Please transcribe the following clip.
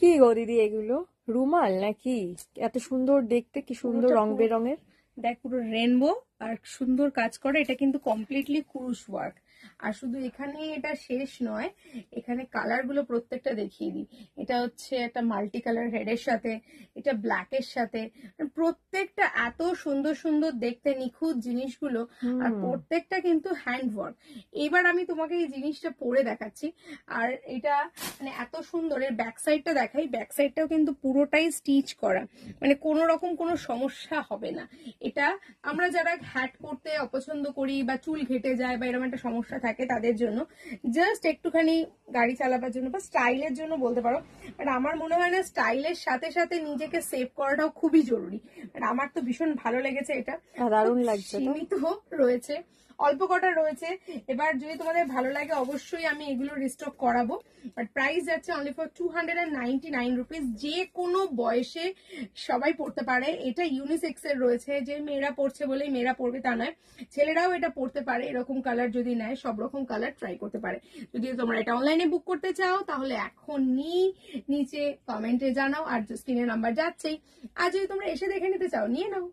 কি গো দিদি এগুলো? রুমাল নাকি? এত সুন্দর দেখতে, কি সুন্দর পুরোটা রং পুরো বেরঙের। দেখ, পুরো রেনবো আর সুন্দর কাজ করে। এটা কিন্তু কমপ্লিটলি কুরুশ ওয়ার্ক। আর শুধু এখানে এটা শেষ নয়, এখানে কালার গুলো প্রত্যেকটা দেখিয়ে দিই। এটা হচ্ছে একটা মাল্টি কালার রেডের সাথে, এটা ব্ল্যাকের সাথে, প্রত্যেকটা এত সুন্দর সুন্দর দেখতে নিখুঁত জিনিসগুলো। আর হুম। প্রত্যেকটা কিন্তু হ্যান্ড ওয়ার্ক। এবার আমি তোমাকে এই জিনিসটা পরে দেখাচ্ছি। আর এটা মানে এত সুন্দর। এর ব্যাক সাইডটা দেখাই, ব্যাক সাইডটাও কিন্তু পুরোটাই স্টিচ করা, মানে কোনো রকম কোনো সমস্যা হবে না। এটা আমরা যারা হ্যাট করতে অপছন্দ করি বা চুল ঘেটে যায় বা এরকম একটা সমস্যা থাকে তাদের জন্য, জাস্ট একটুখানি গাড়ি চালাবার জন্য বা স্টাইলের জন্য বলতে পারো। বাট আমার মনে হয় না, স্টাইলের সাথে সাথে নিজেকে সেভ করাটাও খুবই জরুরি। বাট আমার তো ভীষণ ভালো লেগেছে এটা। খুব দারুণ লাগছে তো। সীমিত রয়েছে, অল্প কটা রয়েছে। এবার যদি তোমাদের ভালো লাগে অবশ্যই আমি এগুলো রিস্টক করাবো। বাট প্রাইস যাচ্ছে অনলি ফর 299 রুপিস। যে কোনো বয়সে সবাই পড়তে পারে। এটা ইউনিসেক্স এর রয়েছে, যে মেয়েরা পড়ছে বলেই মেয়েরা পড়বে তা নয়, ছেলেরাও এটা পড়তে পারে। এরকম কালার যদি নেয়, সব রকম কালার ট্রাই করতে পারে। যদি তোমরা এটা অনলাইনে বুক করতে চাও তাহলে এখনই নিচে কমেন্টে জানাও, আর স্ক্রিনের নাম্বার যাচ্ছেই। আর যদি তোমরা এসে দেখে নিতে চাও, নিয়ে নাও।